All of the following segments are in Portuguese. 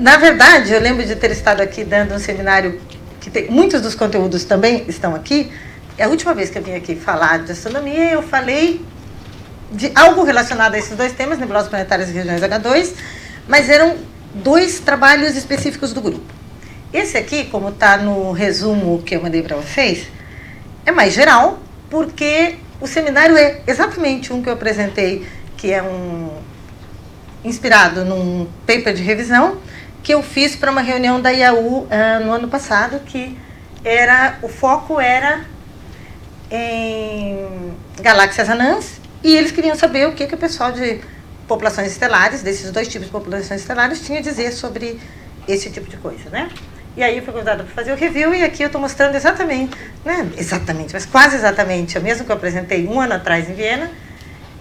Na verdade, eu lembro de ter estado aqui dando um seminário, que tem, muitos dos conteúdos também estão aqui. A última vez que eu vim aqui falar de astronomia, eu falei de algo relacionado a esses dois temas, nebulosas planetárias e regiões H2, mas eram dois trabalhos específicos do grupo. Esse aqui, como está no resumo que eu mandei para vocês, é mais geral, porque o seminário é exatamente um que eu apresentei, que é inspirado num paper de revisão, que eu fiz para uma reunião da IAU no ano passado, que o foco era em galáxias anãs, e eles queriam saber o que o pessoal de populações estelares, desses dois tipos de populações estelares, tinha a dizer sobre esse tipo de coisa, né? E aí eu fui convidada para fazer o review, e aqui eu estou mostrando exatamente, né? Exatamente, mas quase exatamente, o mesmo que eu apresentei um ano atrás em Viena.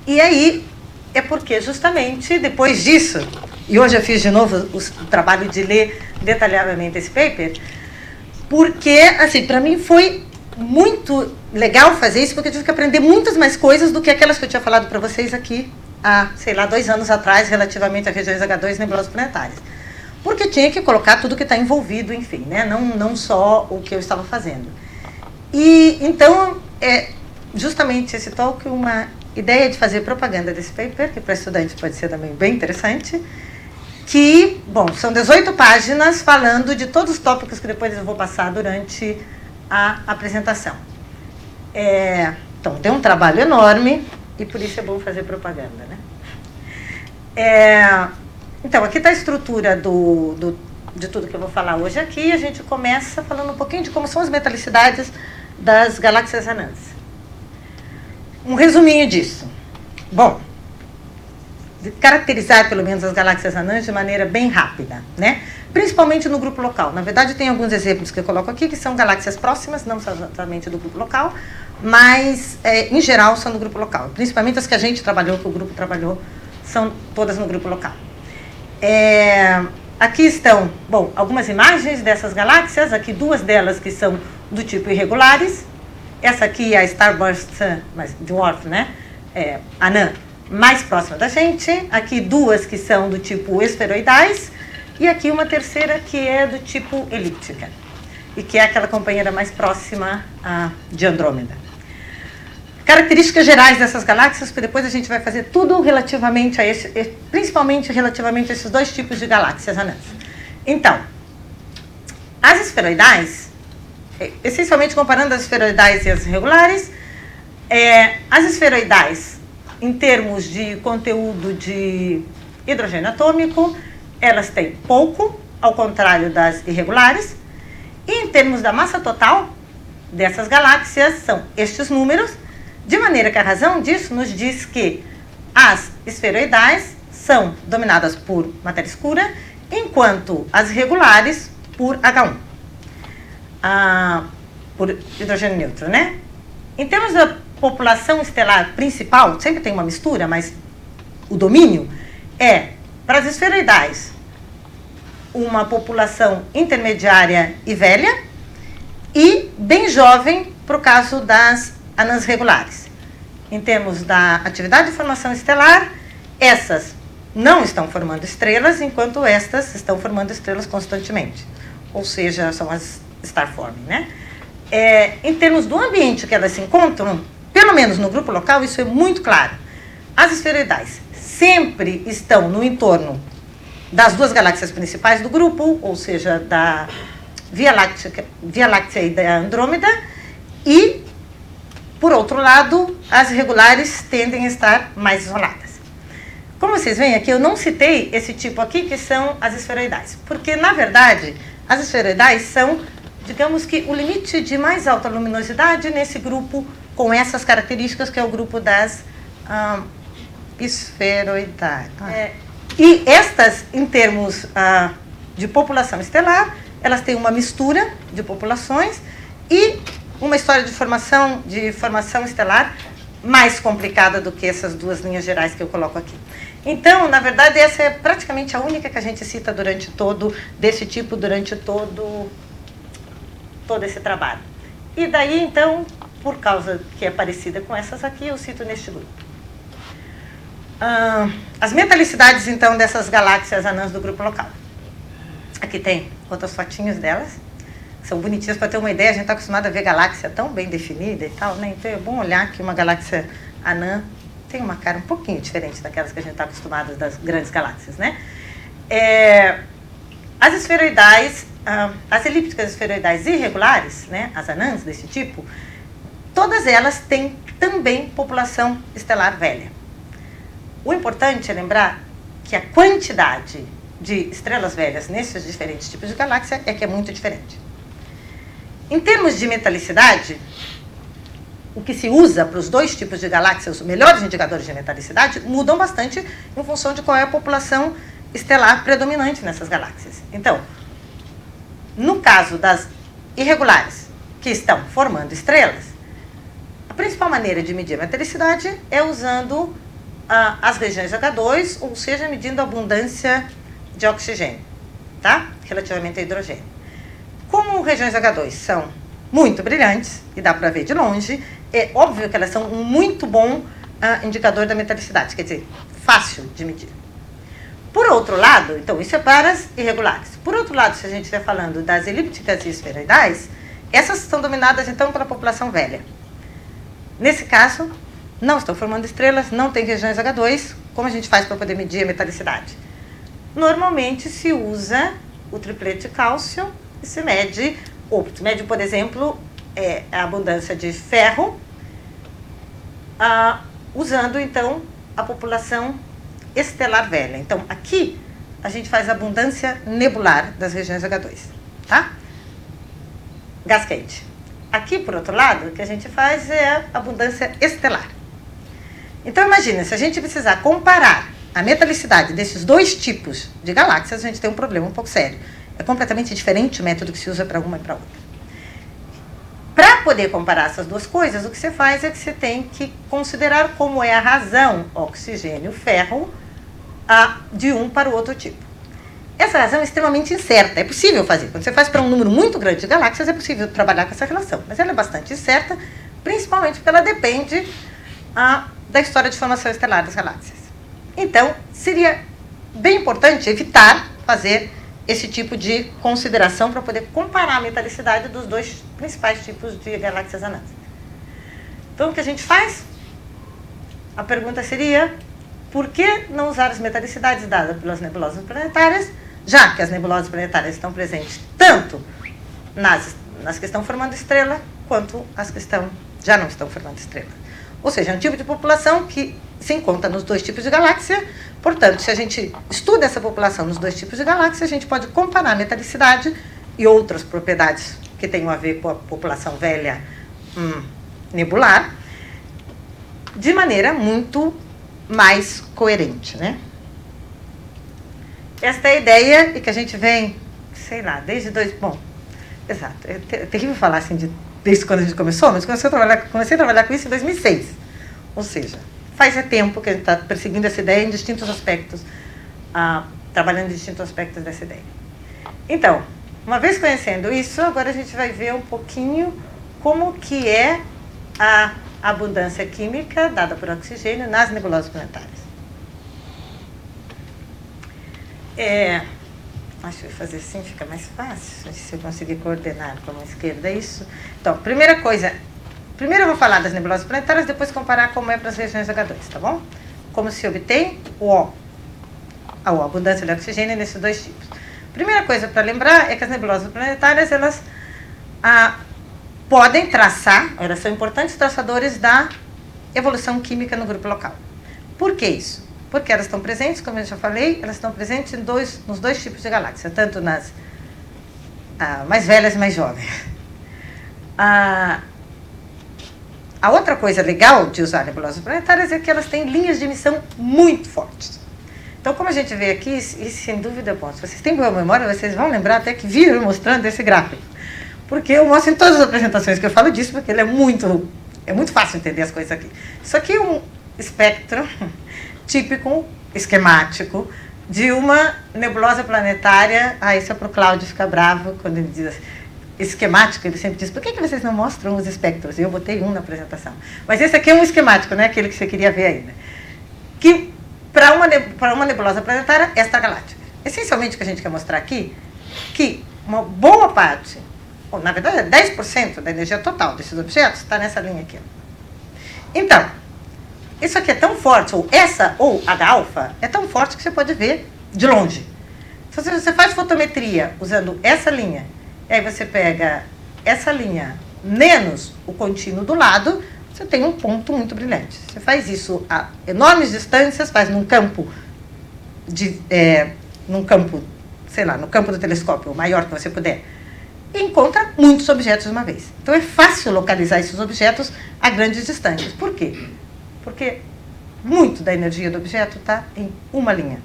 E aí é porque justamente depois disso, e hoje eu fiz de novo o trabalho de ler detalhadamente esse paper, porque, assim, para mim foi muito legal fazer isso, porque eu tive que aprender muitas mais coisas do que aquelas que eu tinha falado para vocês aqui há, sei lá, 2 anos atrás, relativamente a regiões H2 e nebulosas planetárias. Porque tinha que colocar tudo que está envolvido, enfim, né? Não só o que eu estava fazendo. E então, justamente esse talk, uma ideia de fazer propaganda desse paper, que para estudante pode ser também bem interessante, que, bom, são 18 páginas falando de todos os tópicos que depois eu vou passar durante a apresentação. Então, deu um trabalho enorme, e por isso é bom fazer propaganda, né? Então, aqui está a estrutura de tudo que eu vou falar hoje aqui. A gente começa falando um pouquinho de como são as metalicidades das galáxias anãs. Um resuminho disso. Bom, caracterizar pelo menos as galáxias anãs de maneira bem rápida, né? Principalmente no grupo local. Na verdade, tem alguns exemplos que eu coloco aqui, que são galáxias próximas, não exatamente do grupo local, mas, em geral, são do grupo local. Principalmente as que a gente trabalhou, que o grupo trabalhou, são todas no grupo local. Aqui estão, bom, algumas imagens dessas galáxias, aqui 2 delas que são do tipo irregulares. Essa aqui é a Starburst Dwarf, né? Anã, mais próxima da gente. Aqui 2 que são do tipo esferoidais. E aqui uma terceira que é do tipo elíptica. E que é aquela companheira mais próxima de Andrômeda. Características gerais dessas galáxias, porque depois a gente vai fazer tudo relativamente a principalmente relativamente a esses 2 tipos de galáxias anãs. Então, as esferoidais, essencialmente comparando as esferoidais e as regulares, as esferoidais, em termos de conteúdo de hidrogênio atômico, elas têm pouco, ao contrário das irregulares, e em termos da massa total dessas galáxias, são estes números, de maneira que a razão disso nos diz que as esferoidais são dominadas por matéria escura, enquanto as regulares por H1, por hidrogênio neutro, né? Em termos da população estelar principal, sempre tem uma mistura, mas o domínio para as esferoidais, uma população intermediária e velha, e bem jovem para o caso das anãs regulares. Em termos da atividade de formação estelar, essas não estão formando estrelas, enquanto estas estão formando estrelas constantemente. Ou seja, são as star-forming, né? Em termos do ambiente que elas se encontram, pelo menos no grupo local, isso é muito claro. As esferoidais sempre estão no entorno das 2 galáxias principais do grupo, ou seja, da Via Láctea e da Andrômeda, e, por outro lado, as regulares tendem a estar mais isoladas. Como vocês veem aqui, eu não citei esse tipo aqui, que são as esferoidais, porque, na verdade, as esferoidais são, digamos que, o limite de mais alta luminosidade nesse grupo, com essas características, que é o grupo das esferoidais. E estas, em termos de população estelar, elas têm uma mistura de populações e uma história de formação estelar mais complicada do que essas 2 linhas gerais que eu coloco aqui. Então, na verdade, essa é praticamente a única que a gente cita durante todo esse trabalho. E daí, então, por causa que é parecida com essas aqui, eu cito neste grupo. As metalicidades, então, dessas galáxias anãs do grupo local. Aqui tem outras fotinhos delas. São bonitinhas, para ter uma ideia, a gente está acostumado a ver galáxia tão bem definida e tal, né? Então é bom olhar que uma galáxia anã tem uma cara um pouquinho diferente daquelas que a gente está acostumado das grandes galáxias, né? As esferoidais, as elípticas esferoidais irregulares, né? As anãs desse tipo, todas elas têm também população estelar velha. O importante é lembrar que a quantidade de estrelas velhas nesses diferentes tipos de galáxia é que é muito diferente. Em termos de metalicidade, o que se usa para os dois tipos de galáxias, os melhores indicadores de metalicidade, mudam bastante em função de qual é a população estelar predominante nessas galáxias. Então, no caso das irregulares, que estão formando estrelas, a principal maneira de medir a metalicidade é usando as regiões H2, ou seja, medindo a abundância de oxigênio, tá? Relativamente a hidrogênio. Como regiões H2 são muito brilhantes, e dá para ver de longe, é óbvio que elas são um muito bom indicador da metalicidade, quer dizer, fácil de medir. Por outro lado, então, isso é para as irregulares. Por outro lado, se a gente estiver falando das elípticas e esferoidais, essas são dominadas, então, pela população velha. Nesse caso, não estão formando estrelas, não tem regiões H2, como a gente faz para poder medir a metalicidade? Normalmente se usa o triplete de cálcio e se mede, por exemplo, a abundância de ferro, usando, então, a população estelar velha. Então, aqui, a gente faz a abundância nebular das regiões H2, tá? Gás quente. Aqui, por outro lado, o que a gente faz é a abundância estelar. Então, imagina, se a gente precisar comparar a metalicidade desses dois tipos de galáxias, a gente tem um problema um pouco sério. É completamente diferente o método que se usa para uma e para outra. Para poder comparar essas duas coisas, o que você faz é que você tem que considerar como é a razão oxigênio-ferro de um para o outro tipo. Essa razão é extremamente incerta, é possível fazer. Quando você faz para um número muito grande de galáxias, é possível trabalhar com essa relação. Mas ela é bastante incerta, principalmente porque ela depende da história de formação estelar das galáxias. Então, seria bem importante evitar fazer esse tipo de consideração para poder comparar a metalicidade dos dois principais tipos de galáxias anãs. Então, o que a gente faz? A pergunta seria, por que não usar as metalicidades dadas pelas nebulosas planetárias, já que as nebulosas planetárias estão presentes tanto nas que estão formando estrela, quanto as que já não estão formando estrela? Ou seja, é um tipo de população que se encontra nos dois tipos de galáxia. Portanto, se a gente estuda essa população nos dois tipos de galáxia, a gente pode comparar a metalicidade e outras propriedades que tenham a ver com a população velha nebular de maneira muito mais coerente, né? Esta é a ideia e que a gente vem, sei lá, desde Bom, exato, é terrível falar assim desde quando a gente começou, mas comecei a trabalhar com isso em 2006. Ou seja, faz tempo que a gente está perseguindo essa ideia em distintos aspectos, trabalhando em distintos aspectos dessa ideia. Então, uma vez conhecendo isso, agora a gente vai ver um pouquinho como que é a abundância química dada por oxigênio nas nebulosas planetárias. Acho que fazer assim fica mais fácil, se eu conseguir coordenar com a mão esquerda isso. Então, primeiro eu vou falar das nebulosas planetárias, depois comparar como é para as regiões H2, tá bom? Como se obtém a abundância de oxigênio nesses dois tipos. Primeira coisa para lembrar é que as nebulosas planetárias, elas podem traçar, elas são importantes traçadores da evolução química no grupo local. Por que isso? Porque elas estão presentes, como eu já falei, elas estão presentes nos dois tipos de galáxias, tanto nas mais velhas e mais jovens. A outra coisa legal de usar nebulosas planetárias é que elas têm linhas de emissão muito fortes. Então, como a gente vê aqui, e sem dúvida, bom, se vocês têm boa memória, vocês vão lembrar até que vi eu mostrando esse gráfico. Porque eu mostro em todas as apresentações que eu falo disso, porque ele é muito fácil entender as coisas aqui. Isso aqui é um espectro típico, esquemático, de uma nebulosa planetária. Isso é para o Cláudio ficar bravo quando ele diz assim, esquemático, ele sempre diz, por que vocês não mostram os espectros? Eu botei um na apresentação. Mas esse aqui é um esquemático, né? Aquele que você queria ver ainda. Que, para uma nebulosa planetária extragaláctica. Essencialmente, o que a gente quer mostrar aqui que uma boa parte, ou na verdade 10% da energia total desses objetos está nessa linha aqui. Então, isso aqui é tão forte, ou H-alfa, é tão forte que você pode ver de longe. Se você faz fotometria usando essa linha, e aí você pega essa linha menos o contínuo do lado, você tem um ponto muito brilhante. Você faz isso a enormes distâncias, faz num campo, no campo do telescópio, o maior que você puder, e encontra muitos objetos de uma vez. Então é fácil localizar esses objetos a grandes distâncias. Por quê? Porque muito da energia do objeto está em uma linha,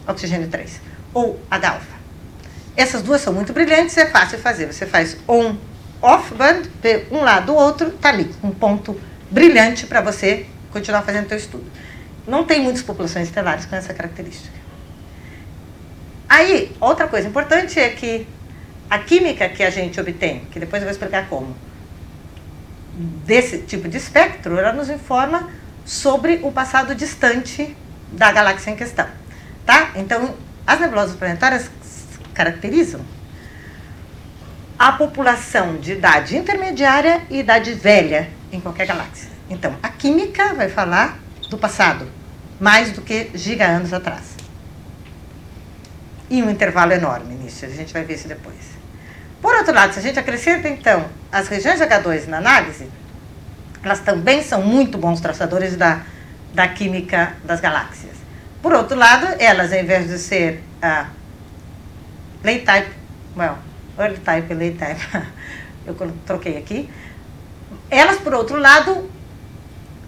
oxigênio 3, ou H-alfa. Essas duas são muito brilhantes, é fácil fazer. Você faz on-off band, vê um lado do outro, está ali, um ponto brilhante para você continuar fazendo o seu estudo. Não tem muitas populações estelares com essa característica. Aí, outra coisa importante é que a química que a gente obtém, que depois eu vou explicar como, desse tipo de espectro, ela nos informa sobre o passado distante da galáxia em questão. Tá? Então, as nebulosas planetárias caracterizam a população de idade intermediária e idade velha em qualquer galáxia. Então, a química vai falar do passado, mais do que giga-anos atrás. E um intervalo enorme nisso, a gente vai ver isso depois. Por outro lado, se a gente acrescenta, então, as regiões H2 na análise, elas também são muito bons traçadores da química das galáxias. Por outro lado, elas, ao invés de ser early type e late type, eu troquei aqui, elas, por outro lado,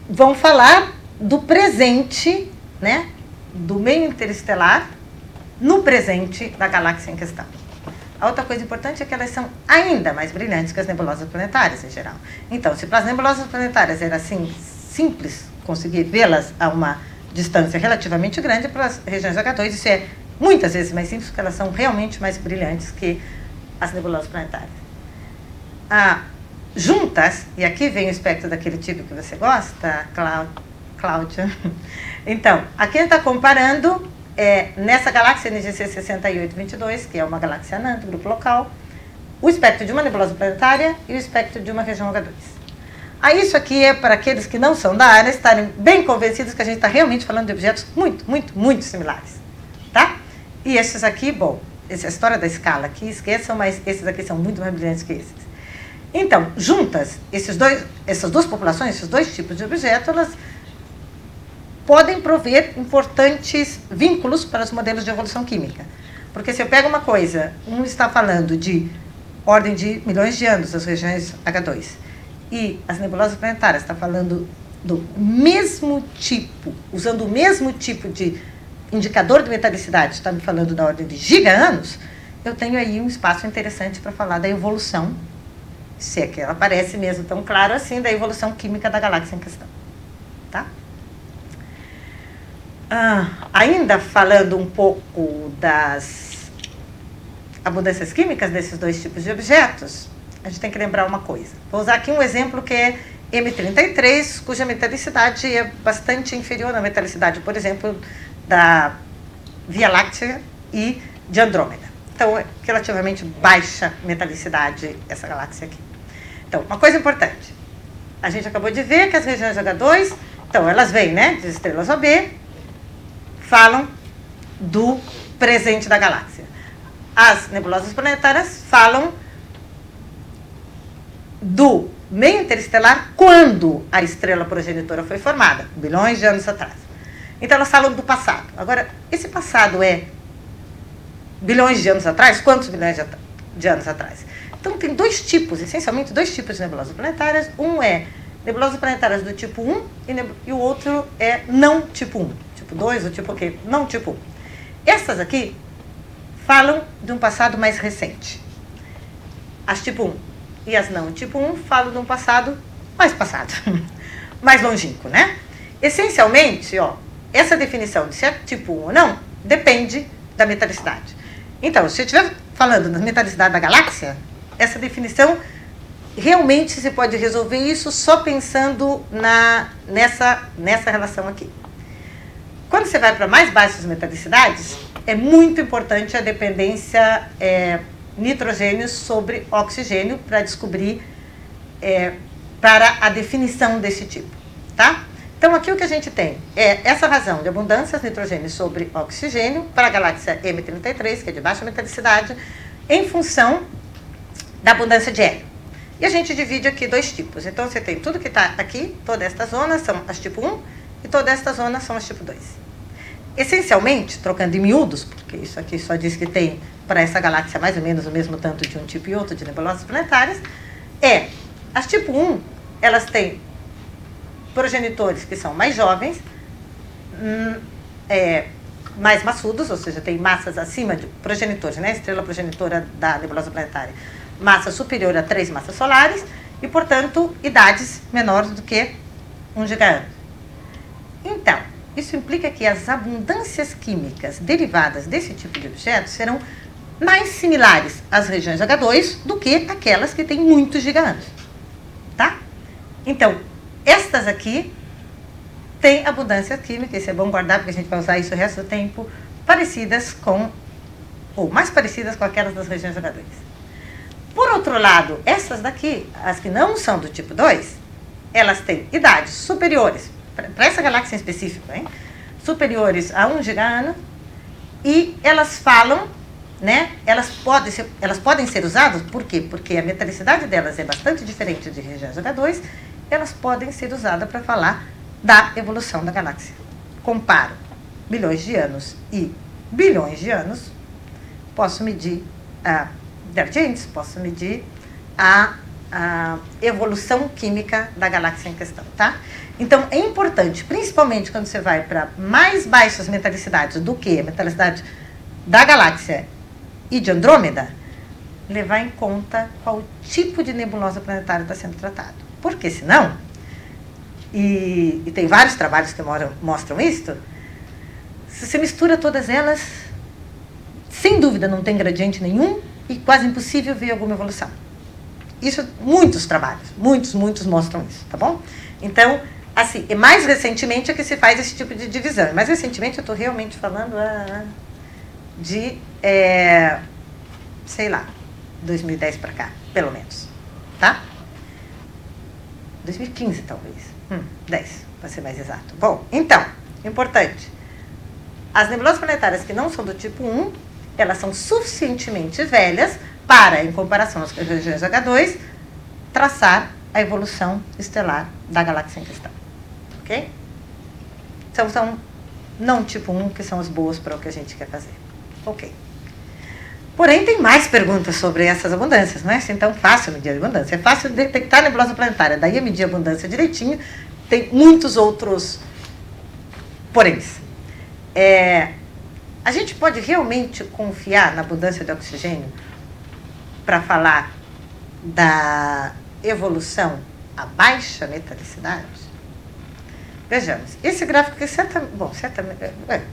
vão falar do presente, né, do meio interestelar, no presente da galáxia em questão. A outra coisa importante é que elas são ainda mais brilhantes que as nebulosas planetárias em geral. Então, se para as nebulosas planetárias era assim simples conseguir vê-las a uma distância relativamente grande, para as regiões H2 isso é muitas vezes mais simples, porque elas são realmente mais brilhantes que as nebulosas planetárias. Juntas, e aqui vem o espectro daquele tipo que você gosta, Cláudia. Então, aqui ele está comparando nessa galáxia NGC 6822, que é uma galáxia anã, do grupo local, o espectro de uma nebulosa planetária e o espectro de uma região H2. Aí isso aqui é para aqueles que não são da área estarem bem convencidos que a gente está realmente falando de objetos muito, muito, muito similares. Tá? E esses aqui, bom, essa é a história da escala aqui, esqueçam, mas esses aqui são muito mais brilhantes que esses. Então, juntas, essas duas populações, esses dois tipos de objetos, elas podem prover importantes vínculos para os modelos de evolução química. Porque se eu pego uma coisa, um está falando de ordem de milhões de anos, as regiões H2, e as nebulosas planetárias está falando do mesmo tipo, usando o mesmo tipo de indicador de metalicidade, está me falando da ordem de giga-anos, eu tenho aí um espaço interessante para falar da evolução, se é que ela parece mesmo tão claro assim, da evolução química da galáxia em questão. Tá? Ainda falando um pouco das abundâncias químicas desses dois tipos de objetos, a gente tem que lembrar uma coisa. Vou usar aqui um exemplo que é M33, cuja metalicidade é bastante inferior à metalicidade, por exemplo, da Via Láctea e de Andrômeda. Então, é relativamente baixa metalicidade essa galáxia aqui. Então, uma coisa importante. A gente acabou de ver que as regiões H2, então, elas vêm, né, de estrelas OB, falam do presente da galáxia. As nebulosas planetárias falam do meio interestelar quando a estrela progenitora foi formada, bilhões de anos atrás. Então, elas falam do passado. Agora, esse passado é bilhões de anos atrás? Quantos bilhões de anos atrás? Então, tem dois tipos, essencialmente dois tipos de nebulosas planetárias. Um é nebulosas planetárias do tipo 1 e o outro é não tipo 1. Tipo 2 ou tipo o quê? Não tipo 1. Essas aqui falam de um passado mais recente. As tipo 1 e as não tipo 1 falam de um passado, mais longínquo, né? Essencialmente, essa definição de se é tipo 1 ou não depende da metalicidade. Então, se eu estiver falando da metalicidade da galáxia, essa definição realmente se pode resolver isso só pensando nessa relação aqui. Quando você vai para mais baixas metalicidades, é muito importante a dependência nitrogênio sobre oxigênio para descobrir, para a definição desse tipo, tá? Então, aqui o que a gente tem é essa razão de abundância de nitrogênio sobre oxigênio para a galáxia M33, que é de baixa metalicidade, em função da abundância de hélio. E a gente divide aqui dois tipos. Então, você tem tudo que está aqui, toda esta zona são as tipo 1, e toda esta zona são as tipo 2. Essencialmente, trocando em miúdos, porque isso aqui só diz que tem para essa galáxia mais ou menos o mesmo tanto de um tipo e outro de nebulosas planetárias, as tipo 1, elas têm progenitores que são mais jovens, mais maçudos, ou seja, tem massas acima de progenitores, né? Estrela progenitora da nebulosa planetária, massa superior a 3 massas solares e, portanto, idades menores do que 1 gigaano. Então, isso implica que as abundâncias químicas derivadas desse tipo de objetos serão mais similares às regiões H2 do que aquelas que têm muitos giganos, tá? Então, estas aqui têm abundância química, isso é bom guardar porque a gente vai usar isso o resto do tempo, parecidas com, ou mais parecidas com aquelas das regiões H2. Por outro lado, essas daqui, as que não são do tipo 2, elas têm idades superiores, para essa galáxia em específico, hein? Superiores a 1 gigaano, e elas falam, né? Elas podem ser usadas, por quê? Porque a metalicidade delas é bastante diferente de regiões H2, elas podem ser usadas para falar da evolução da galáxia. Comparo bilhões de anos e bilhões de anos, posso medir divergentes, posso medir a evolução química da galáxia em questão, tá? Então, é importante, principalmente quando você vai para mais baixas metalicidades do que a metalicidade da galáxia e de Andrômeda, levar em conta qual tipo de nebulosa planetária está sendo tratado. Porque senão, e tem vários trabalhos que mostram isso, se você mistura todas elas, sem dúvida não tem gradiente nenhum e quase impossível ver alguma evolução. Isso, muitos trabalhos, muitos mostram isso, tá bom? Então, assim, e mais recentemente é que se faz esse tipo de divisão. Mais recentemente eu estou realmente falando de, sei lá, 2010 para cá, pelo menos, tá? 2015, talvez. 10, para ser mais exato. Bom, então, importante. As nebulosas planetárias que não são do tipo 1, elas são suficientemente velhas para, em comparação às regiões H2, traçar a evolução estelar da galáxia em questão. Ok? Então, são não tipo 1, que são as boas para o que a gente quer fazer. Ok. Porém, tem mais perguntas sobre essas abundâncias, não é assim tão fácil medir a abundância. É fácil detectar a nebulosa planetária, daí a medir a abundância direitinho. Tem muitos outros poréns. A gente pode realmente confiar na abundância de oxigênio para falar da evolução a baixa metalicidade? Vejamos, esse gráfico que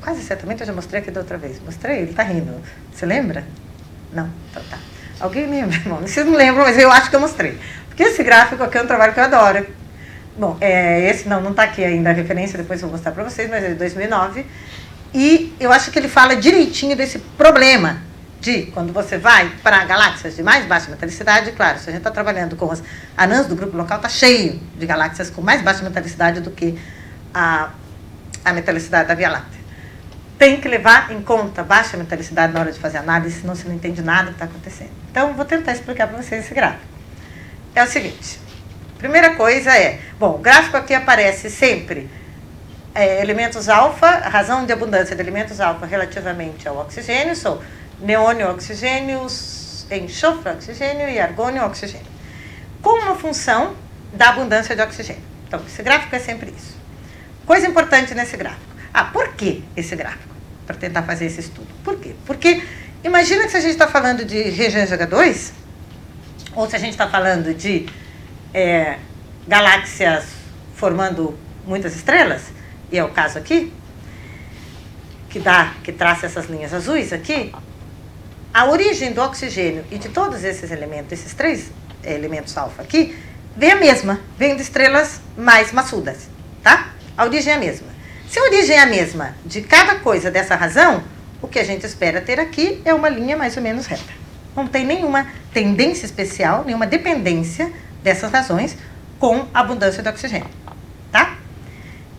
quase certamente eu já mostrei aqui da outra vez. Mostrei? Ele está rindo. Você lembra? Não? Então tá. Alguém lembra? Bom, vocês não lembram, mas eu acho que eu mostrei. Porque esse gráfico aqui é um trabalho que eu adoro. Bom, esse não está aqui ainda a referência, depois eu vou mostrar para vocês, mas é de 2009. E eu acho que ele fala direitinho desse problema de quando você vai para galáxias de mais baixa metalicidade. Claro, se a gente está trabalhando com as anãs do grupo local, está cheio de galáxias com mais baixa metalicidade do que a metalicidade da Via Láctea. Tem que levar em conta a baixa metalicidade na hora de fazer análise, senão você não entende nada do que está acontecendo. Então, vou tentar explicar para vocês esse gráfico. É o seguinte, primeira coisa o gráfico aqui aparece sempre elementos alfa, a razão de abundância de elementos alfa relativamente ao oxigênio, são neônio, oxigênio, enxofre, oxigênio e argônio, oxigênio, com uma função da abundância de oxigênio. Então, esse gráfico é sempre isso. Coisa importante nesse gráfico. Por que esse gráfico? Para tentar fazer esse estudo. Por quê? Porque imagina que se a gente está falando de regiões H2, ou se a gente está falando de galáxias formando muitas estrelas, e é o caso aqui, que traça essas linhas azuis aqui, a origem do oxigênio e de todos esses elementos, esses 3 elementos alfa aqui, vem a mesma, vem de estrelas mais maçudas, tá? A origem é a mesma. Se a origem é a mesma de cada coisa dessa razão, o que a gente espera ter aqui é uma linha mais ou menos reta. Não tem nenhuma tendência especial, nenhuma dependência dessas razões com a abundância de oxigênio, tá?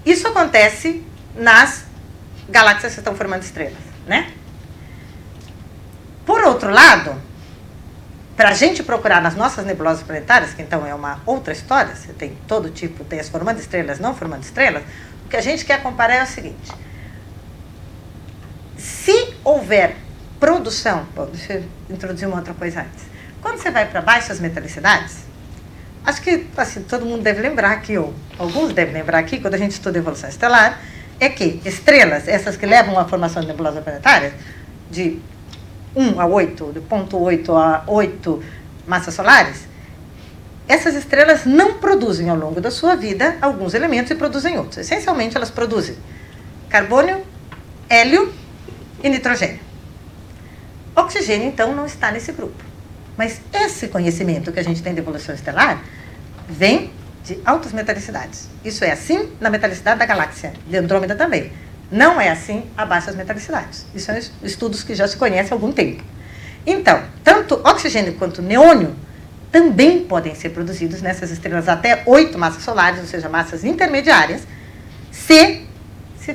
Isso acontece nas galáxias que estão formando estrelas, né? Por outro lado, para a gente procurar nas nossas nebulosas planetárias, que então é uma outra história, você tem todo tipo, tem as formando estrelas, não formando estrelas, o que a gente quer comparar é o seguinte: se houver produção, bom, deixa eu introduzir uma outra coisa antes. Quando você vai para baixas metalicidades, acho que assim, todo mundo deve lembrar aqui, ou alguns devem lembrar aqui, quando a gente estuda evolução estelar, é que estrelas, essas que levam à formação de nebulosas planetárias, de 1 a 8, de 0,8 a 8 massas solares, essas estrelas não produzem ao longo da sua vida alguns elementos e produzem outros. Essencialmente, elas produzem carbono, hélio e nitrogênio. Oxigênio, então, não está nesse grupo. Mas esse conhecimento que a gente tem de evolução estelar vem de altas metalicidades. Isso é assim na metalicidade da galáxia de Andrômeda também. Não é assim a baixas metalicidades. Isso são estudos que já se conhecem há algum tempo. Então, tanto oxigênio quanto neônio também podem ser produzidos nessas estrelas até 8 massas solares, ou seja, massas intermediárias, se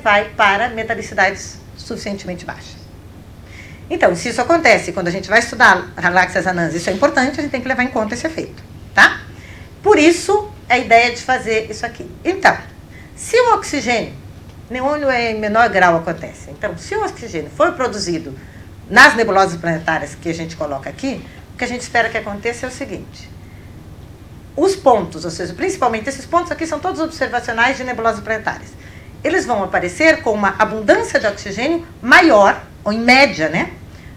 vai para metalicidades suficientemente baixas. Então, se isso acontece quando a gente vai estudar galáxias anãs, isso é importante, a gente tem que levar em conta esse efeito, tá? Por isso, a ideia de fazer isso aqui. Então, se o oxigênio, neônio em menor grau acontece, então, se o oxigênio for produzido nas nebulosas planetárias que a gente coloca aqui, o que a gente espera que aconteça é o seguinte: os pontos, ou seja, principalmente esses pontos aqui são todos observacionais de nebulosas planetárias, eles vão aparecer com uma abundância de oxigênio maior, ou em média, né?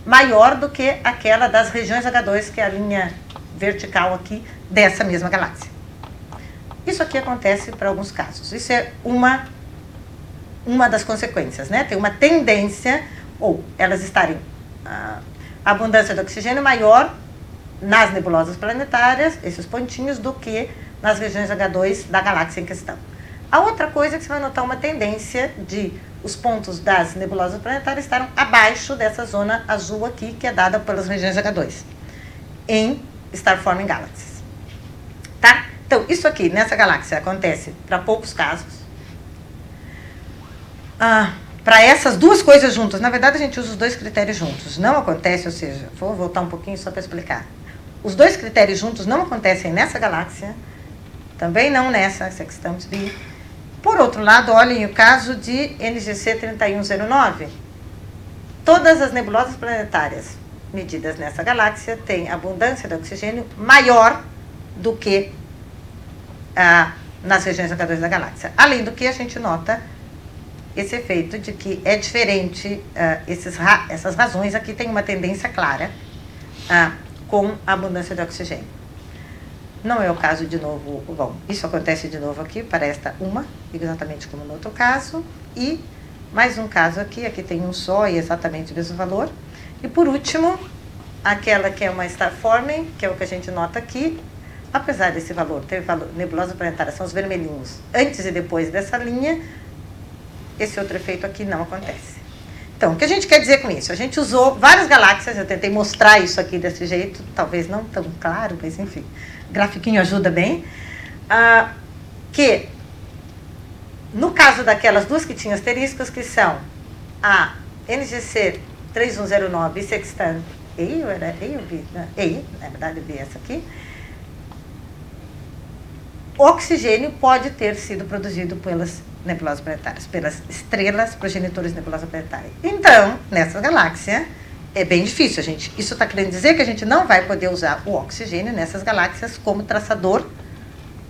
Maior do que aquela das regiões H2, que é a linha vertical aqui dessa mesma galáxia. Isso aqui acontece para alguns casos. Isso é uma das consequências, né? Tem uma tendência, ou elas estarem a abundância de oxigênio maior nas nebulosas planetárias, esses pontinhos, do que nas regiões H2 da galáxia em questão. A outra coisa é que você vai notar uma tendência de os pontos das nebulosas planetárias estarem abaixo dessa zona azul aqui, que é dada pelas regiões H2, em star-forming galaxies. Tá? Então, isso aqui, nessa galáxia, acontece para poucos casos. Para essas duas coisas juntas, na verdade, a gente usa os dois critérios juntos. Não acontece, ou seja, vou voltar um pouquinho só para explicar. Os dois critérios juntos não acontecem nessa galáxia, também não nessa, essa que estamos vendo. Por outro lado, olhem o caso de NGC 3109. Todas as nebulosas planetárias medidas nessa galáxia têm abundância de oxigênio maior do que nas regiões H2 da galáxia. Além do que, a gente nota esse efeito de que é diferente, essas razões aqui têm uma tendência clara com a abundância de oxigênio. Não é o caso de novo, bom, isso acontece de novo aqui para esta exatamente como no outro caso, e mais um caso aqui tem um só e exatamente o mesmo valor. E por último, aquela que é uma star-forming, que é o que a gente nota aqui, apesar desse valor ter valor, nebulosa planetária são os vermelhinhos antes e depois dessa linha, esse outro efeito aqui não acontece. Então, o que a gente quer dizer com isso? A gente usou várias galáxias, eu tentei mostrar isso aqui desse jeito, talvez não tão claro, mas enfim, o grafiquinho ajuda bem, que no caso daquelas duas que tinham asteriscos, que são a NGC 3109 e Sextant EI, na verdade eu vi essa aqui, o oxigênio pode ter sido produzido pelas nebulosas planetárias, pelas estrelas progenitoras de nebulosa planetária. Então, nessa galáxia, é bem difícil, isso está querendo dizer que a gente não vai poder usar o oxigênio nessas galáxias como traçador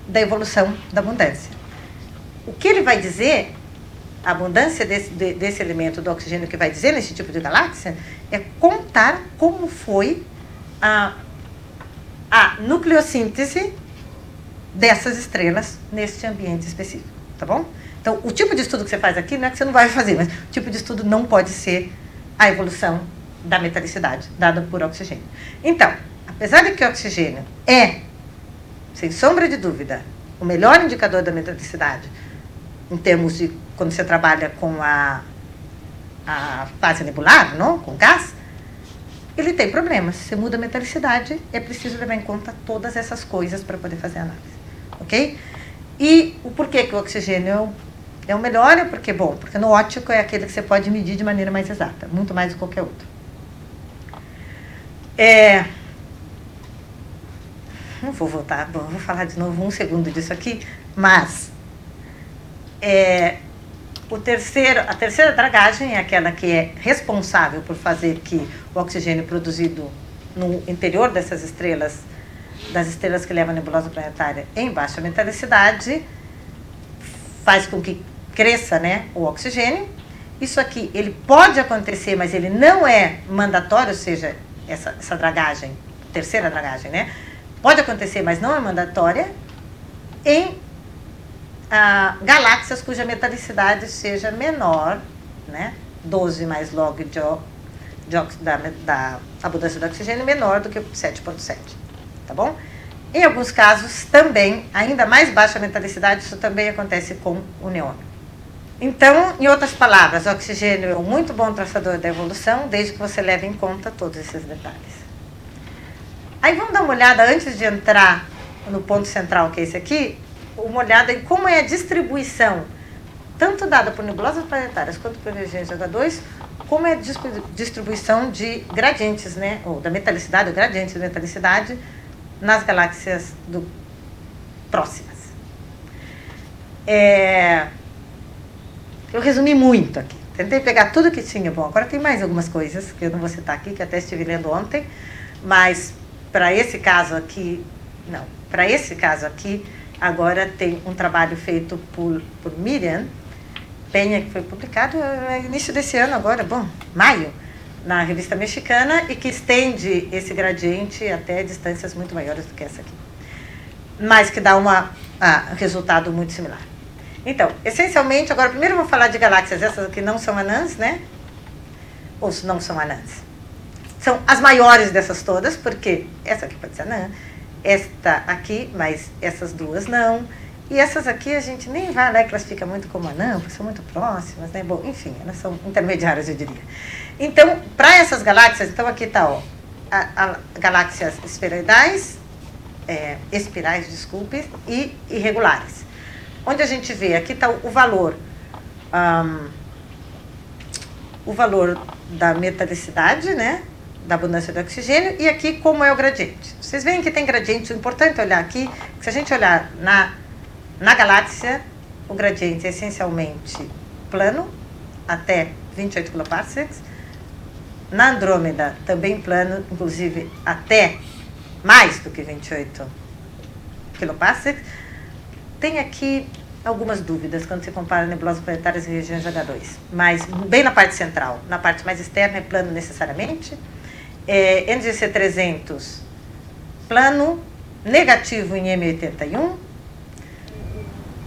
da evolução da abundância. O que ele vai dizer, a abundância desse elemento do oxigênio que vai dizer nesse tipo de galáxia, é contar como foi a nucleossíntese dessas estrelas neste ambiente específico, tá bom? Então, o tipo de estudo que você faz aqui não é que você não vai fazer, mas o tipo de estudo não pode ser a evolução da metalicidade dada por oxigênio. Então, apesar de que o oxigênio é, sem sombra de dúvida, o melhor indicador da metalicidade, em termos de quando você trabalha com a fase nebular, não? Com gás, ele tem problemas. Se muda a metalicidade, é preciso levar em conta todas essas coisas para poder fazer a análise. Ok? E o porquê que o oxigênio é o melhor? É porque, bom, porque no óptico é aquele que você pode medir de maneira mais exata, muito mais do que qualquer outro. Não vou voltar, bom, vou falar de novo um segundo disso aqui, mas a terceira dragagem é aquela que é responsável por fazer que o oxigênio produzido no interior dessas estrelas, das estrelas que levam a nebulosa planetária em baixa metalicidade, faz com que cresça, né, o oxigênio. Isso aqui, ele pode acontecer, mas ele não é mandatório, ou seja, essa dragagem, terceira dragagem, né, pode acontecer, mas não é mandatória, em galáxias cuja metalicidade seja menor, né, 12 mais log da abundância de oxigênio menor do que 7,7, tá bom? Em alguns casos também, ainda mais baixa metalicidade, isso também acontece com o neônio. Então, em outras palavras, o oxigênio é um muito bom traçador da evolução, desde que você leve em conta todos esses detalhes. Aí vamos dar uma olhada, antes de entrar no ponto central, que é esse aqui, uma olhada em como é a distribuição, tanto dada por nebulosas planetárias quanto por regiões de H2, como é a distribuição de gradientes, né, ou da metalicidade, ou gradientes de metalicidade, nas galáxias próximas. Eu resumi muito aqui. Tentei pegar tudo que tinha. Bom, agora tem mais algumas coisas que eu não vou citar aqui, que até estive lendo ontem, mas para esse caso aqui, não. Para esse caso aqui, agora tem um trabalho feito por Miriam Penha, que foi publicado no início desse ano agora, bom, maio, na revista mexicana, e que estende esse gradiente até distâncias muito maiores do que essa aqui. Mas que dá um resultado muito similar. Então, essencialmente, agora primeiro eu vou falar de galáxias, essas que não são anãs, né? Ou não são anãs. São as maiores dessas todas, porque essa aqui pode ser anã, esta aqui, mas essas duas não. E essas aqui a gente nem vai lá e classifica muito como anã, porque são muito próximas, né? Bom, enfim, elas são intermediárias, eu diria. Então, para essas galáxias, então aqui está, ó, galáxias esferoidais, espirais, desculpe, e irregulares. Onde a gente vê, aqui está o valor da metalicidade, né, da abundância de oxigênio, e aqui como é o gradiente. Vocês veem que tem gradiente, o importante é olhar aqui, que se a gente olhar na galáxia, o gradiente é essencialmente plano, até 28 kiloparsecs, na Andrômeda também plano, inclusive até mais do que 28 kiloparsecs. Tem aqui algumas dúvidas quando você compara nebulosas planetárias e regiões H2, mas bem na parte central, na parte mais externa é plano necessariamente. NGC 300, plano, negativo em M81.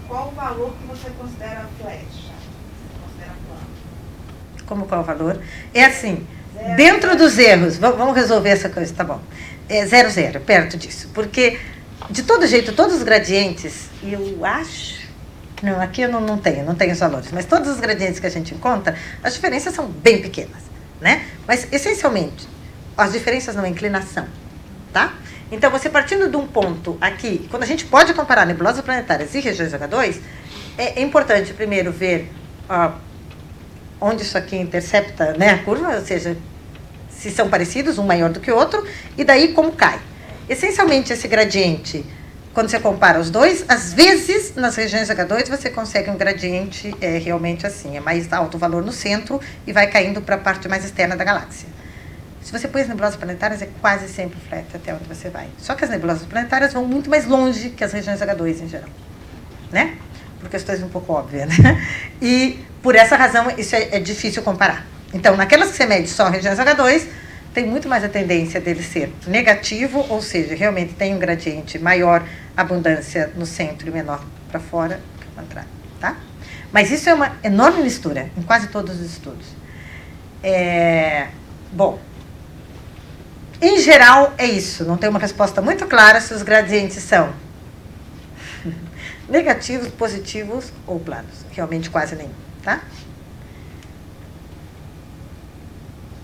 Qual o valor que você considera flecha? Você considera plano? Como qual o valor? É assim, dentro dos erros, vamos resolver essa coisa, tá bom. 0,0, perto disso, porque de todo jeito, todos os gradientes, eu acho, não, aqui eu não tenho os valores, mas todos os gradientes que a gente encontra, as diferenças são bem pequenas, né? Mas, essencialmente, as diferenças não é inclinação, tá? Então, você partindo de um ponto aqui, quando a gente pode comparar nebulosas planetárias e regiões H2, é importante primeiro ver onde isso aqui intercepta, né, a curva, ou seja, se são parecidos, um maior do que o outro, e daí como cai. Essencialmente, esse gradiente, quando você compara os dois, às vezes, nas regiões H2, você consegue um gradiente realmente assim, é mais alto o valor no centro e vai caindo para a parte mais externa da galáxia. Se você põe as nebulosas planetárias, é quase sempre flat até onde você vai. Só que as nebulosas planetárias vão muito mais longe que as regiões H2 em geral, né? Por questões um pouco óbvias, né? E, por essa razão, isso é difícil comparar. Então, naquelas que você mede só regiões H2, tem muito mais a tendência dele ser negativo, ou seja, realmente tem um gradiente maior abundância no centro e menor para fora, que o contrário, tá? Mas isso é uma enorme mistura em quase todos os estudos. Bom, em geral é isso, não tem uma resposta muito clara se os gradientes são negativos, positivos ou planos, realmente quase nenhum, tá?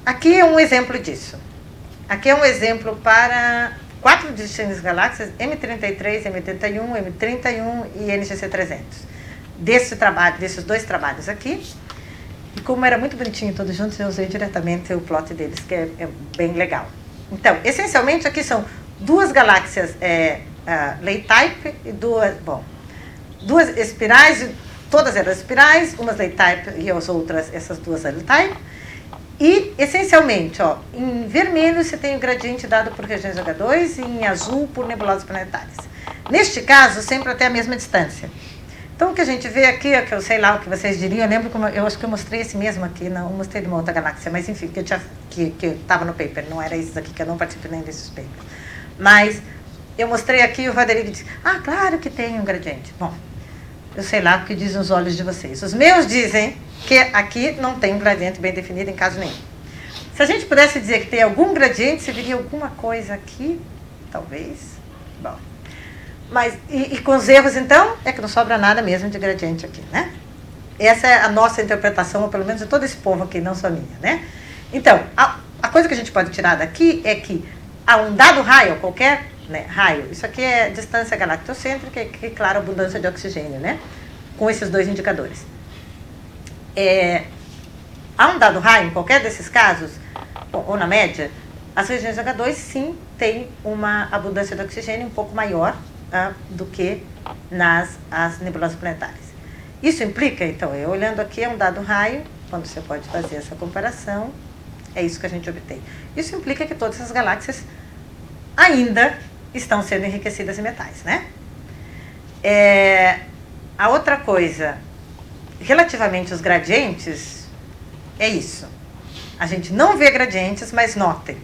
aqui é um exemplo disso. Aqui é um exemplo para 4 distintas galáxias, M33, M81, M31 e NGC 300. Desses 2 trabalhos aqui. E como era muito bonitinho todos juntos, eu usei diretamente o plot deles, que é bem legal. Então, essencialmente, aqui são 2 galáxias Ley-type e 2 espirais, todas eram espirais, umas Ley-type e as outras, essas 2 L-type. E, essencialmente, ó, em vermelho você tem o gradiente dado por regiões H2 e em azul por nebulosas planetárias. Neste caso, sempre até a mesma distância. Então, o que a gente vê aqui, é que eu sei lá o que vocês diriam, eu lembro que eu acho que eu mostrei esse mesmo aqui, não mostrei de uma outra galáxia, mas enfim, que estava no paper, não era esses aqui, que eu não participo nem desses papers. Mas eu mostrei aqui e o Roderigo disse, claro que tem um gradiente. Bom, eu sei lá o que dizem os olhos de vocês. Os meus dizem que aqui não tem um gradiente bem definido em caso nenhum. Se a gente pudesse dizer que tem algum gradiente, você veria alguma coisa aqui, talvez. Bom, mas, e com os erros, então, é que não sobra nada mesmo de gradiente aqui, né? Essa é a nossa interpretação, ou pelo menos de todo esse povo aqui, não só minha, né? Então, a coisa que a gente pode tirar daqui é que a um dado raio, qualquer raio, isso aqui é distância galactocêntrica e, claro, abundância de oxigênio, né? Com esses 2 indicadores. A um dado raio, em qualquer desses casos, ou na média, as regiões H2 sim tem uma abundância de oxigênio um pouco maior do que as nebulosas planetárias. Isso implica, então, eu olhando aqui, é um dado raio, quando você pode fazer essa comparação, é isso que a gente obtém. Isso implica que todas as galáxias ainda estão sendo enriquecidas em metais, né? A outra coisa, relativamente aos gradientes, é isso. A gente não vê gradientes, mas notem.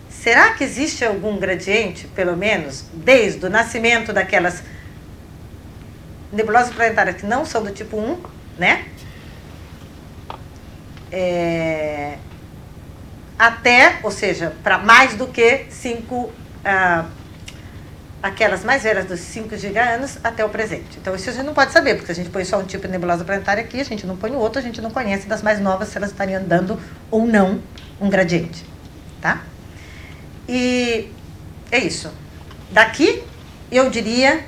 Será que existe algum gradiente, pelo menos, desde o nascimento daquelas nebulosas planetárias que não são do tipo 1, né? Até, ou seja, para mais do que 5, aquelas mais velhas dos 5 giga-anos até o presente. Então, isso a gente não pode saber, porque se a gente põe só um tipo de nebulosa planetária aqui, a gente não põe o outro, a gente não conhece das mais novas se elas estariam dando ou não um gradiente, tá? E é isso. Daqui, eu diria,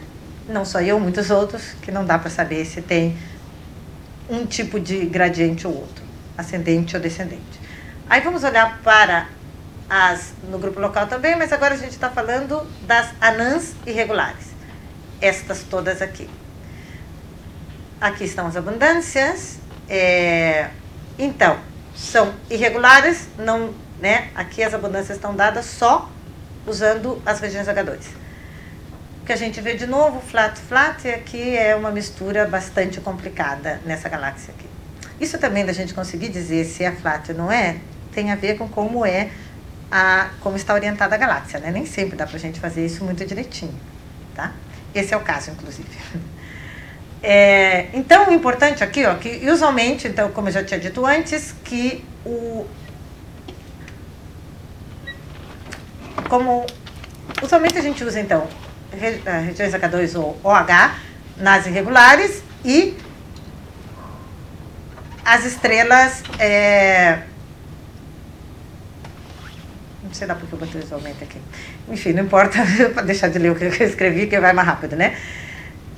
não só eu, muitos outros, que não dá para saber se tem um tipo de gradiente ou outro, ascendente ou descendente. Aí vamos olhar para no grupo local também, mas agora a gente está falando das anãs irregulares. Estas todas aqui. Aqui estão as abundâncias. Então, são irregulares, não, né? Aqui as abundâncias estão dadas só usando as regiões H2. O que a gente vê de novo, flat, e aqui é uma mistura bastante complicada nessa galáxia aqui. Isso também da gente conseguir dizer se é flat ou não é, tem a ver com como como está orientada a galáxia, né? Nem sempre dá pra gente fazer isso muito direitinho, tá? Esse é o caso, inclusive. Então, o importante aqui, ó, que usualmente, então, como eu já tinha dito antes, que usualmente a gente usa, então, regiões H2 ou OH nas irregulares e as estrelas... não sei lá porque eu botei visualmente aqui. Enfim, não importa, para deixar de ler o que eu escrevi, que vai mais rápido, né?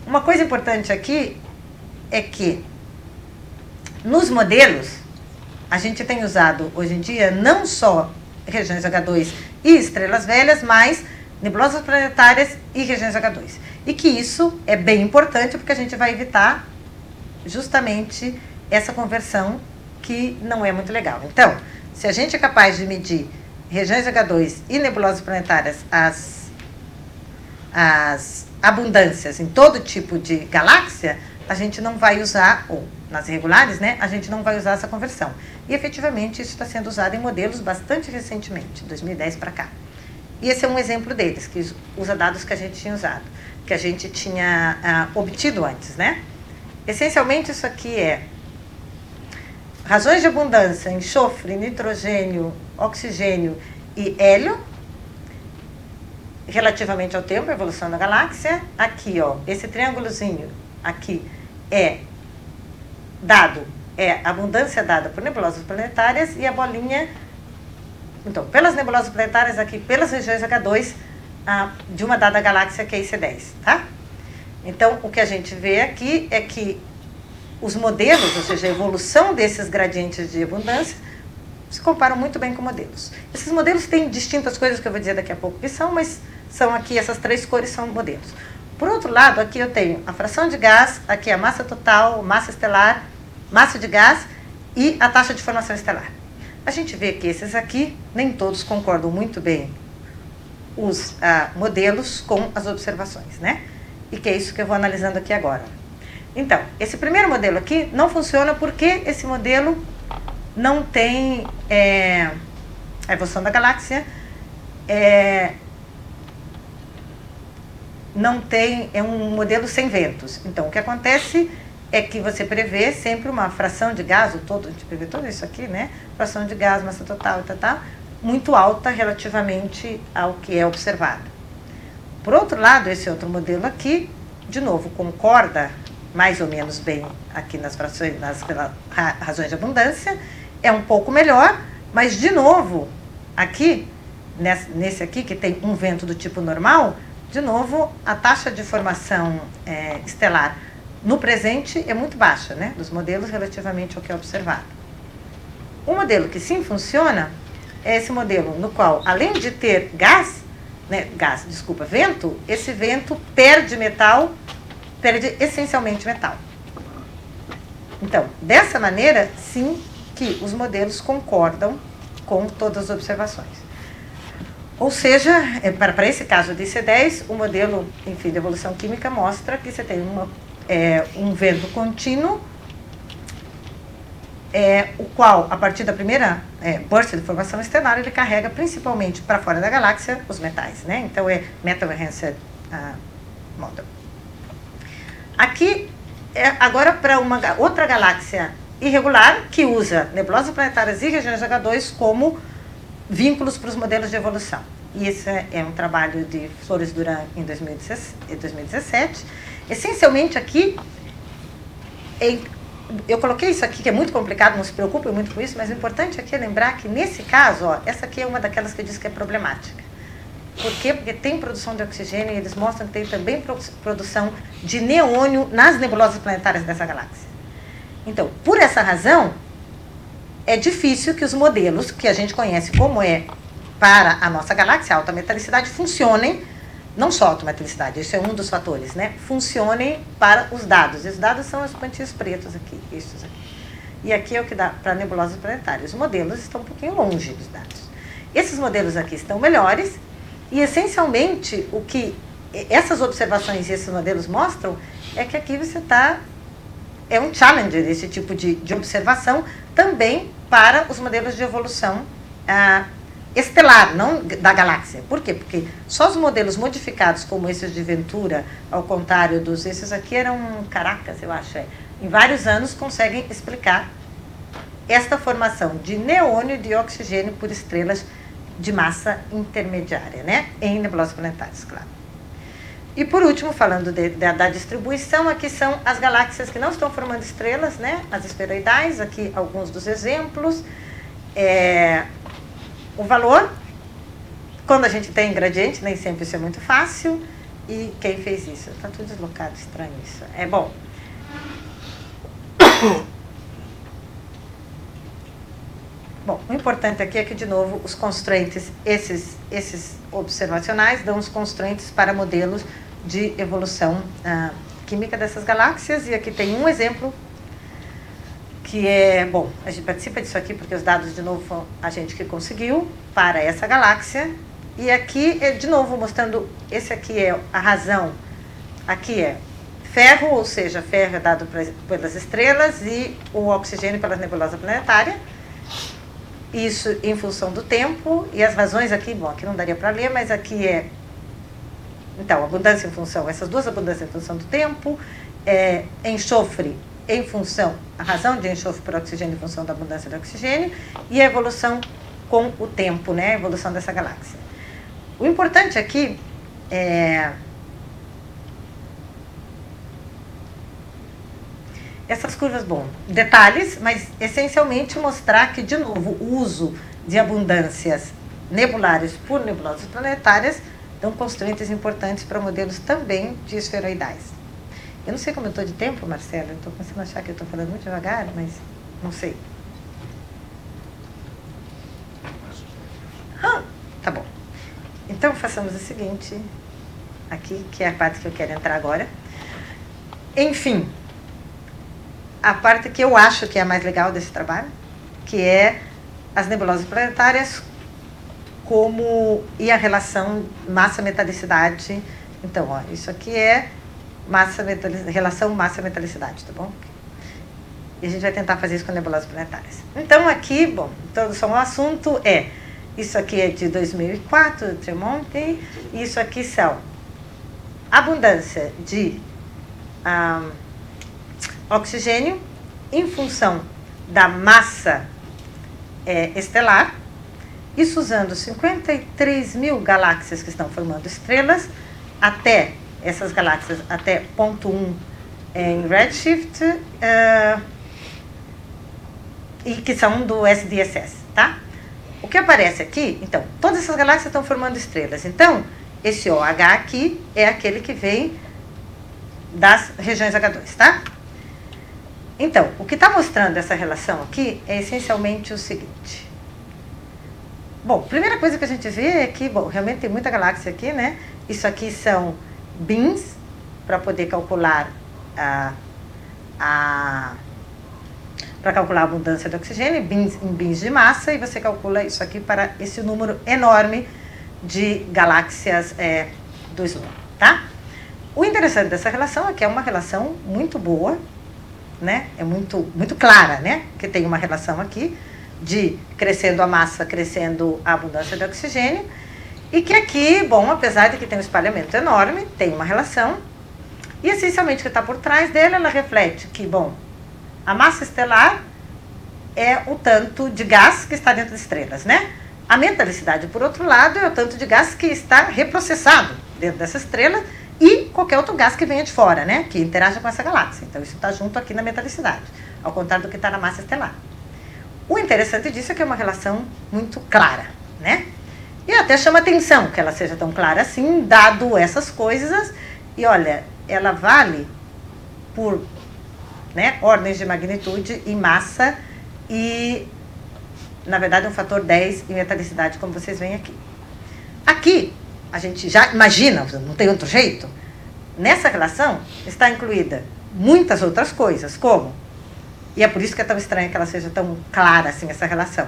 Uma coisa importante aqui é que nos modelos a gente tem usado hoje em dia não só regiões H2 e estrelas velhas, mas nebulosas planetárias e regiões H2. E que isso é bem importante porque a gente vai evitar justamente essa conversão que não é muito legal. Então, se a gente é capaz de medir regiões H2 e nebulosas planetárias, as abundâncias em todo tipo de galáxia, a gente não vai usar, ou nas irregulares, né, a gente não vai usar essa conversão. E efetivamente isso está sendo usado em modelos bastante recentemente, 2010 para cá. E esse é um exemplo deles, que usa dados que a gente tinha usado, que a gente tinha obtido antes, né? Essencialmente isso aqui é razões de abundância, enxofre, nitrogênio, oxigênio e hélio, relativamente ao tempo, a evolução da galáxia. Aqui, ó, esse triângulozinho aqui é abundância dada por nebulosas planetárias e a bolinha Então, pelas nebulosas planetárias aqui, pelas regiões H2, de uma dada galáxia que é IC10, tá? Então, o que a gente vê aqui é que os modelos, ou seja, a evolução desses gradientes de abundância, se comparam muito bem com modelos. Esses modelos têm distintas coisas que eu vou dizer daqui a pouco que são, mas são aqui, essas 3 cores são modelos. Por outro lado, aqui eu tenho a fração de gás, aqui a massa total, massa estelar, massa de gás e a taxa de formação estelar. A gente vê que esses aqui, nem todos concordam muito bem, os modelos com as observações, né? E que é isso que eu vou analisando aqui agora. Então, esse primeiro modelo aqui não funciona porque esse modelo não tem a evolução da galáxia, não tem, é um modelo sem ventos. Então, o que acontece é que você prevê sempre uma fração de gás, a gente prevê tudo isso aqui, né? Fração de gás, massa total, muito alta relativamente ao que é observado. Por outro lado, esse outro modelo aqui, de novo, concorda mais ou menos bem aqui nas frações, nas razões de abundância, é um pouco melhor, mas de novo, aqui, nesse aqui que tem um vento do tipo normal, de novo, a taxa de formação estelar no presente é muito baixa, né, dos modelos relativamente ao que é observado. O modelo que sim funciona é esse modelo no qual, além de ter vento, esse vento perde essencialmente metal. Então, dessa maneira, sim, que os modelos concordam com todas as observações. Ou seja, para esse caso de IC10, o modelo, enfim, de evolução química mostra que você tem um vento contínuo, o qual, a partir da primeira burst de formação estelar, ele carrega principalmente para fora da galáxia os metais, né? Então, é Metal Enhanced Model. Aqui, agora para uma outra galáxia irregular, que usa nebulosas planetárias e regiões H2 como vínculos para os modelos de evolução. E esse é um trabalho de Flores Duran em 2017. Essencialmente aqui, eu coloquei isso aqui, que é muito complicado, não se preocupem muito com isso, mas o importante aqui é lembrar que nesse caso, essa aqui é uma daquelas que eu disse que é problemática. Por quê? Porque tem produção de oxigênio e eles mostram que tem também produção de neônio nas nebulosas planetárias dessa galáxia. Então, por essa razão, é difícil que os modelos que a gente conhece como para a nossa galáxia, a alta metalicidade, funcionem, não só a alta metalicidade, esse é um dos fatores, né? Funcionem para os dados. E os dados são os pontinhos pretos aqui, estes aqui. E aqui é o que dá para nebulosas planetárias. Os modelos estão um pouquinho longe dos dados. Esses modelos aqui estão melhores e, essencialmente, o que essas observações e esses modelos mostram é que aqui você está... É um challenger esse tipo de observação também para os modelos de evolução estelar, não da galáxia. Por quê? Porque só os modelos modificados, como esses de Ventura, ao contrário esses aqui eram Caracas, eu acho, em vários anos conseguem explicar esta formação de neônio e de oxigênio por estrelas de massa intermediária, né? Em nebulosas planetárias, claro. E por último, falando da distribuição, aqui são as galáxias que não estão formando estrelas, né? As esferoidais, aqui alguns dos exemplos. O valor, quando a gente tem gradiente, nem sempre isso é muito fácil. E quem fez isso? Está tudo deslocado, estranho isso. Bom. Bom, o importante aqui é que, de novo, os constraints, esses observacionais, dão os constraints para modelos de evolução química dessas galáxias. E aqui tem um exemplo que bom, a gente participa disso aqui porque os dados, de novo, foram a gente que conseguiu para essa galáxia. E aqui, de novo, mostrando, esse aqui é a razão, aqui é ferro, ou seja, ferro é dado pelas estrelas e o oxigênio pela nebulosa planetária. Isso em função do tempo, e as razões aqui, bom, aqui não daria para ler, mas aqui então, abundância em função, essas duas abundâncias em função do tempo, enxofre em função, a razão de enxofre por oxigênio em função da abundância de oxigênio, e a evolução com o tempo, né, a evolução dessa galáxia. O importante aqui essas curvas, bom, detalhes, mas essencialmente mostrar que, de novo, o uso de abundâncias nebulares por nebulosas planetárias dão constraints importantes para modelos também de esferoidais. Eu não sei como eu estou de tempo, Marcelo, eu estou começando a achar que eu estou falando muito devagar, mas não sei. Tá bom. Então, façamos o seguinte, aqui, que é a parte que eu quero entrar agora. Enfim, a parte que eu acho que é a mais legal desse trabalho, que é as nebulosas planetárias e a relação massa-metalicidade. Então, ó, isso aqui é relação massa-metalicidade, tá bom? E a gente vai tentar fazer isso com nebulosas planetárias. Então, aqui, bom, introdução ao assunto é, isso aqui é de 2004, Tremont, e isso aqui são abundância de oxigênio em função da massa estelar, isso usando 53 mil galáxias que estão formando estrelas, até essas galáxias, até 0,1 em redshift, e que são do SDSS, tá? O que aparece aqui, então, todas essas galáxias estão formando estrelas. Então, esse OH aqui é aquele que vem das regiões H2, tá? Então, o que está mostrando essa relação aqui é essencialmente o seguinte. Bom, a primeira coisa que a gente vê é que, bom, realmente tem muita galáxia aqui, né? Isso aqui são bins, para poder calcular para calcular a abundância de oxigênio, em bins de massa, e você calcula isso aqui para esse número enorme de galáxias do Sloan, tá? O interessante dessa relação é que é uma relação muito boa, né? É muito clara, né? Que tem uma relação aqui de crescendo a massa, crescendo a abundância de oxigênio, e que aqui, bom, apesar de que tem um espalhamento enorme, tem uma relação, e essencialmente o que está por trás dele, ela reflete que, bom, a massa estelar é o tanto de gás que está dentro das estrelas, né? A metalicidade, por outro lado, é o tanto de gás que está reprocessado dentro dessa estrela e qualquer outro gás que venha de fora, né? Que interaja com essa galáxia. Então, isso está junto aqui na metalicidade, ao contrário do que está na massa estelar. O interessante disso é que é uma relação muito clara, né? E até chama atenção que ela seja tão clara assim, dado essas coisas. E olha, ela vale por, né, ordens de magnitude em massa e, na verdade, um fator 10 em metalicidade, como vocês veem aqui. Aqui, a gente já imagina, não tem outro jeito, nessa relação está incluída muitas outras coisas, como, e é por isso que é tão estranho que ela seja tão clara assim, essa relação,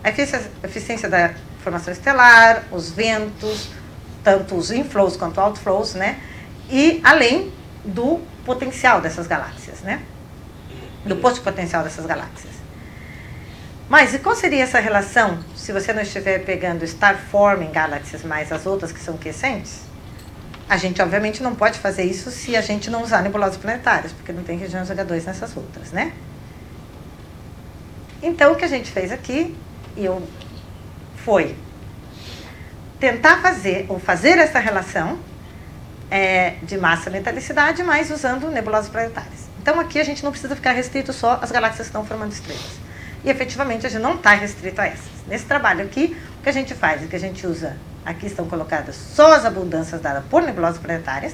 a eficiência da formação estelar, os ventos, tanto os inflows quanto outflows, né? E além do potencial dessas galáxias, né? Do posto potencial dessas galáxias. Mas e qual seria essa relação se você não estiver pegando star forming galaxies mais as outras que são quiescentes? A gente obviamente não pode fazer isso se a gente não usar nebulosas planetárias, porque não tem regiões H2 nessas outras, né? Então o que a gente fez aqui foi tentar fazer essa relação de massa-metalicidade, mas usando nebulosas planetárias. Então aqui a gente não precisa ficar restrito só às galáxias que estão formando estrelas. E efetivamente a gente não está restrito a essas. Nesse trabalho aqui, o que a gente faz é que a gente usa, aqui estão colocadas só as abundâncias dadas por nebulosas planetárias,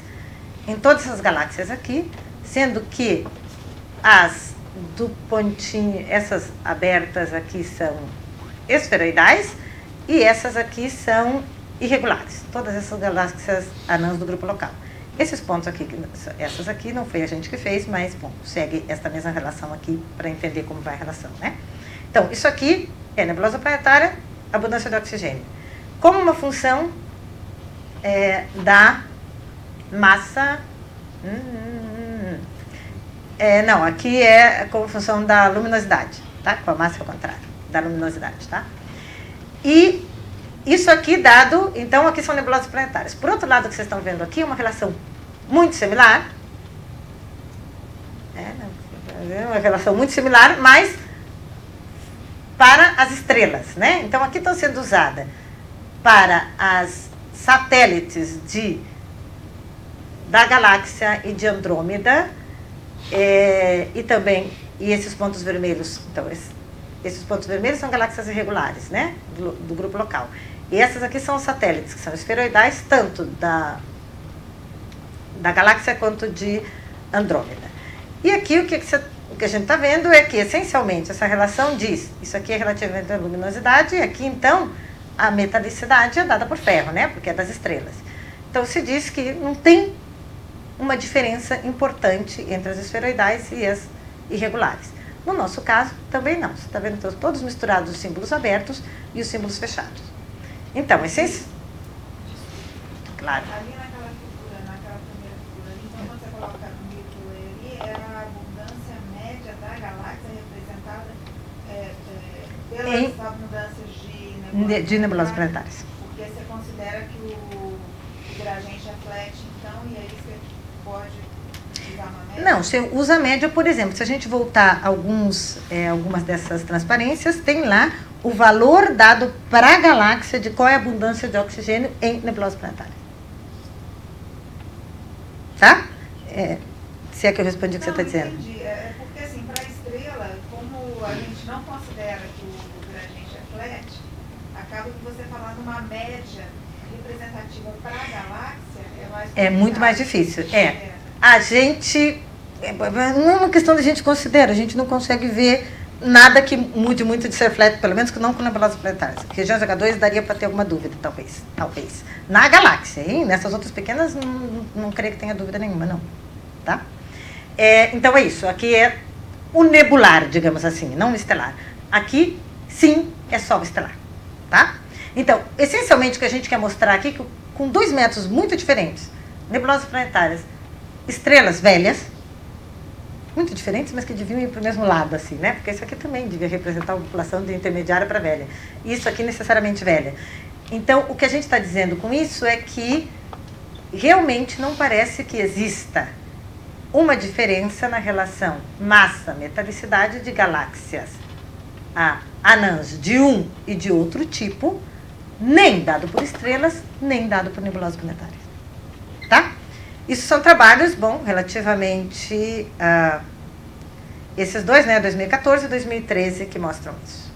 em todas essas galáxias aqui, sendo que as do pontinho, essas abertas aqui são esferoidais e essas aqui são irregulares. Todas essas galáxias anãs do grupo local. Esses pontos aqui, essas aqui não foi a gente que fez, mas, bom, segue esta mesma relação aqui para entender como vai a relação, né? Então, isso aqui é nebulosa planetária, abundância de oxigênio. Como uma função da massa... não, aqui é como função da luminosidade, tá? Com a massa ao contrário, da luminosidade, tá? E isso aqui dado, então aqui são nebulosas planetárias. Por outro lado, o que vocês estão vendo aqui é uma relação muito similar, uma relação muito similar, mas para as estrelas, né? Então aqui estão sendo usadas para as satélites da galáxia e de Andrômeda, e também, e esses pontos vermelhos, então Esses pontos vermelhos são galáxias irregulares, né? Do grupo local. E essas aqui são os satélites, que são esferoidais, tanto da galáxia quanto de Andrômeda. E aqui o que a gente está vendo é que, essencialmente, essa relação diz, isso aqui é relativamente à luminosidade, e aqui, então, a metalicidade é dada por ferro, né? Porque é das estrelas. Então, se diz que não tem uma diferença importante entre as esferoidais e as irregulares. No nosso caso, também não. Você está vendo todos misturados os símbolos abertos e os símbolos fechados. Então, essência... Claro. Ali naquela primeira figura, então quando você coloca no micro ali, é a abundância média da galáxia representada pelas abundâncias de nebulosas planetárias. Porque você considera que o gradiente é flat, então, e aí você pode usar uma média? Não, você usa a média, por exemplo, se a gente voltar algumas dessas transparências, tem lá o valor dado para a galáxia de qual é a abundância de oxigênio em nebulosa planetária. Tá? Se é que eu respondi o que você está dizendo. Entendi. É porque, assim, para a estrela, como a gente não considera que o gradiente é flat, acaba que você falar numa média representativa para a galáxia é mais complicado. É muito mais difícil. A gente... Não é uma questão da gente considera, a gente não consegue ver nada que mude muito de ser flat, pelo menos que não com nebulosas planetárias. Regiões H2 daria para ter alguma dúvida, talvez. Na galáxia, hein? Nessas outras pequenas, não creio que tenha dúvida nenhuma, não. Tá? Então é isso. Aqui é o nebular, digamos assim, não o estelar. Aqui, sim, é só o estelar. Tá? Então, essencialmente, o que a gente quer mostrar aqui, que com dois métodos muito diferentes, nebulosas planetárias, estrelas velhas, muito diferentes, mas que deviam ir para o mesmo lado, assim, né? Porque isso aqui também devia representar uma população de intermediária para velha. Isso aqui necessariamente velha. Então, o que a gente está dizendo com isso é que realmente não parece que exista uma diferença na relação massa-metalicidade de galáxias anãs de um e de outro tipo, nem dado por estrelas, nem dado por nebulosas planetárias. Tá? Isso são trabalhos, relativamente esses dois, né, 2014 e 2013, que mostram isso.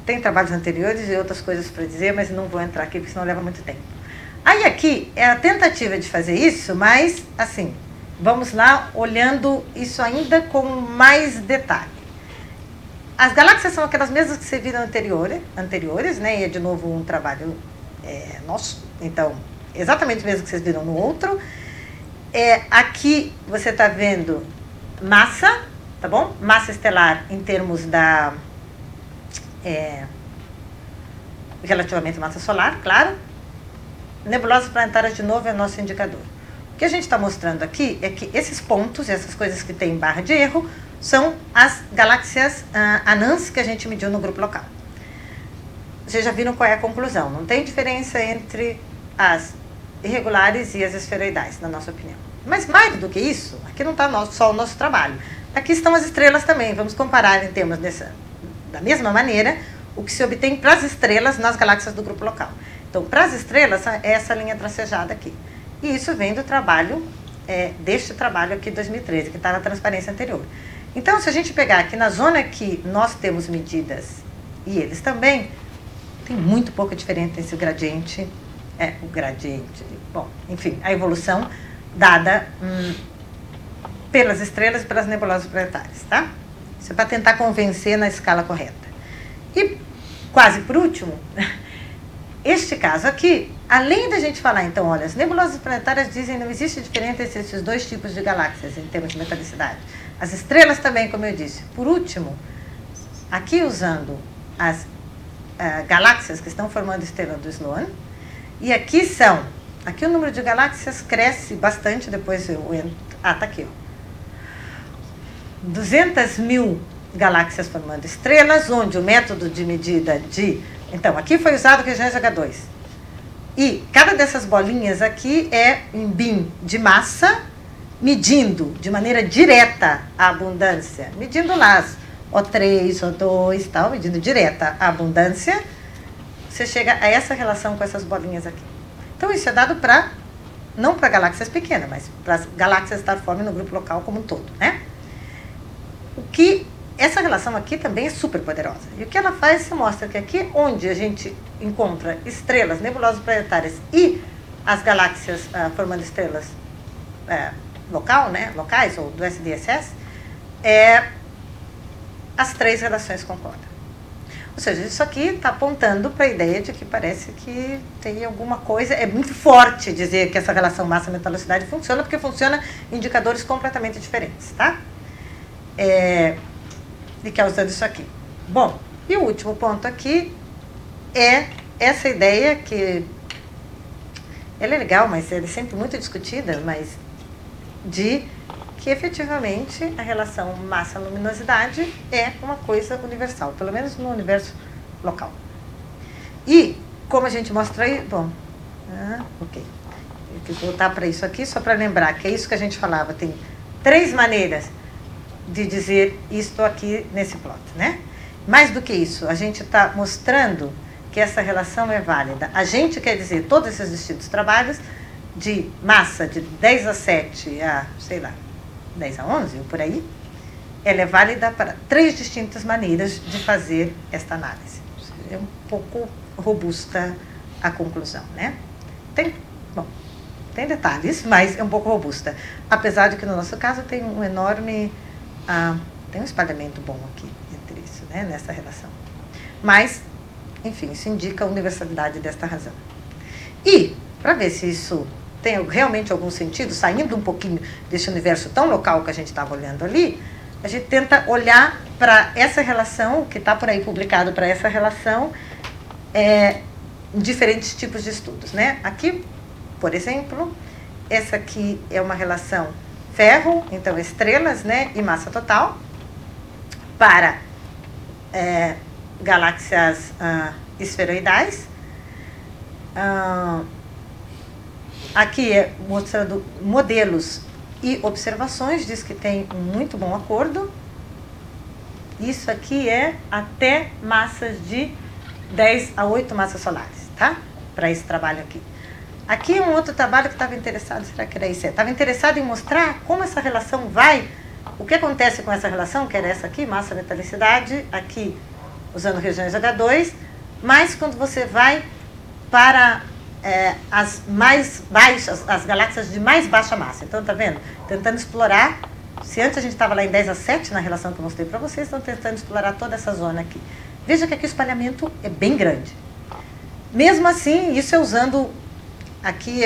Tem trabalhos anteriores e outras coisas para dizer, mas não vou entrar aqui, porque senão leva muito tempo. Aí aqui é a tentativa de fazer isso, mas, assim, vamos lá olhando isso ainda com mais detalhe. As galáxias são aquelas mesmas que você viram anteriores, né, e é de novo um trabalho nosso, então, exatamente o mesmo que vocês viram no outro. Aqui você está vendo massa, tá bom? Massa estelar em termos da... relativamente à massa solar, claro. Nebulosas planetárias, de novo, é nosso indicador. O que a gente está mostrando aqui é que esses pontos, essas coisas que tem barra de erro, são as galáxias anãs que a gente mediu no grupo local. Vocês já viram qual é a conclusão? Não tem diferença entre as irregulares e as esferoidais, na nossa opinião. Mas mais do que isso, aqui não está só o nosso trabalho. Aqui estão as estrelas também. Vamos comparar em termos da mesma maneira o que se obtém para as estrelas nas galáxias do grupo local. Então, para as estrelas, é essa linha tracejada aqui. E isso vem do trabalho, deste trabalho aqui de 2013, que está na transparência anterior. Então, se a gente pegar aqui na zona que nós temos medidas e eles também, tem muito pouca diferença entre o gradiente, enfim, a evolução dada pelas estrelas e pelas nebulosas planetárias, tá? Isso é para tentar convencer na escala correta. E, quase por último, este caso aqui, além da gente falar, então, olha, as nebulosas planetárias dizem que não existe diferença entre esses dois tipos de galáxias em termos de metalicidade. As estrelas também, como eu disse. Por último, aqui usando as galáxias que estão formando a estrela do Sloan, e aqui o número de galáxias cresce bastante, depois eu entro. Tá aqui, ó. 200 mil galáxias formando estrelas, onde o método de medida então, aqui foi usado regiões H2. E cada dessas bolinhas aqui é em bin de massa, medindo de maneira direta a abundância. Medindo lá as O3, O2 e tal, medindo direta a abundância, você chega a essa relação com essas bolinhas aqui. Então, isso é dado não para galáxias pequenas, mas para as galáxias estar formando no grupo local como um todo, né? O que essa relação aqui também é super poderosa. E o que ela faz, se mostra que aqui onde a gente encontra estrelas, nebulosas planetárias e as galáxias formando estrelas locais, ou do SDSS, as três relações concordam. Ou seja, isso aqui está apontando para a ideia de que parece que tem alguma coisa. É muito forte dizer que essa relação massa-metalocidade funciona, porque funciona em indicadores completamente diferentes, tá? E que é usando isso aqui. Bom, e o último ponto aqui é essa ideia que ela é legal, mas ela é sempre muito discutida, mas de que efetivamente a relação massa-luminosidade é uma coisa universal, pelo menos no universo local. E como a gente mostra aí, bom, ok. Eu quis voltar para isso aqui só para lembrar que é isso que a gente falava, tem 3 maneiras de dizer isto aqui nesse plot, né? Mais do que isso, a gente está mostrando que essa relação é válida. A gente quer dizer, todos esses distintos trabalhos, de massa de 10 a 7 a, sei lá, 10 a 11, ou por aí, ela é válida para 3 distintas maneiras de fazer esta análise. É um pouco robusta a conclusão, né? Tem detalhes, mas é um pouco robusta. Apesar de que, no nosso caso, tem um enorme... tem um espalhamento bom aqui entre isso, né, nessa relação. Mas, enfim, isso indica a universalidade desta razão. E, para ver se isso tem realmente algum sentido, saindo um pouquinho desse universo tão local que a gente estava olhando ali, a gente tenta olhar para essa relação, que está por aí publicado para essa relação, em diferentes tipos de estudos, né? Aqui, por exemplo, essa aqui é uma relação ferro, então estrelas, né, e massa total, para galáxias esferoidais. Aqui é mostrando modelos e observações, diz que tem um muito bom acordo. Isso aqui é até massas de 10 a 8 massas solares, tá? Para esse trabalho aqui. Aqui é um outro trabalho que estava interessado, será que era isso? Estava interessado em mostrar como essa relação vai, o que acontece com essa relação, que era essa aqui, massa-metalicidade, aqui usando regiões H2, mas quando você vai para as mais baixas, as galáxias de mais baixa massa. Então, tá vendo? Tentando explorar, se antes a gente estava lá em 10 a 7, na relação que eu mostrei para vocês, estão tentando explorar toda essa zona aqui. Veja que aqui o espalhamento é bem grande. Mesmo assim, isso é usando, aqui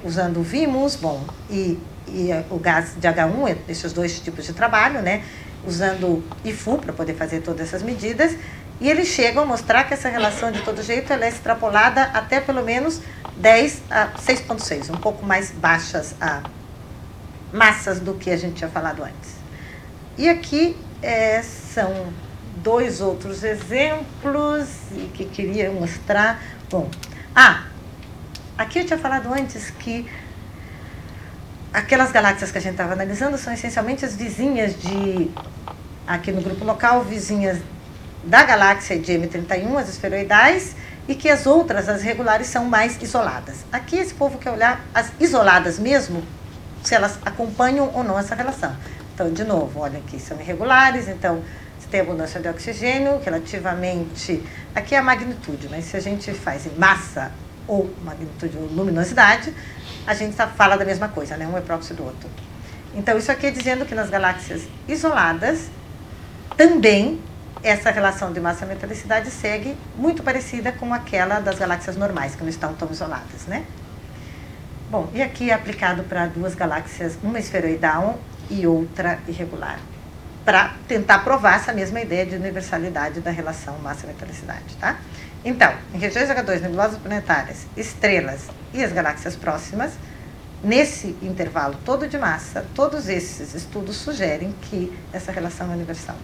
usando o VIMUS, bom, e o gás de H1, esses 2 tipos de trabalho, né? Usando IFU para poder fazer todas essas medidas. E eles chegam a mostrar que essa relação, de todo jeito, ela é extrapolada até pelo menos 10 a 6,6, um pouco mais baixas massas do que a gente tinha falado antes. E aqui são 2 outros exemplos que queria mostrar. Bom, aqui eu tinha falado antes que aquelas galáxias que a gente estava analisando são essencialmente as vizinhas aqui no grupo local, vizinhas da galáxia de M31, as esferoidais, e que as outras, as regulares, são mais isoladas. Aqui esse povo quer olhar as isoladas mesmo, se elas acompanham ou não essa relação. Então, de novo, olha aqui, são irregulares, então, se tem abundância de oxigênio, relativamente... Aqui é a magnitude, mas se a gente faz em massa ou magnitude ou luminosidade, a gente fala da mesma coisa, né? Um é próximo do outro. Então, isso aqui é dizendo que nas galáxias isoladas, também essa relação de massa-metalicidade segue muito parecida com aquela das galáxias normais, que não estão tão isoladas, né? Bom, e aqui é aplicado para 2 galáxias, uma esferoidal e outra irregular, para tentar provar essa mesma ideia de universalidade da relação massa-metalicidade, tá? Então, em regiões H2, nebulosas planetárias, estrelas e as galáxias próximas, nesse intervalo todo de massa, todos esses estudos sugerem que essa relação é universal.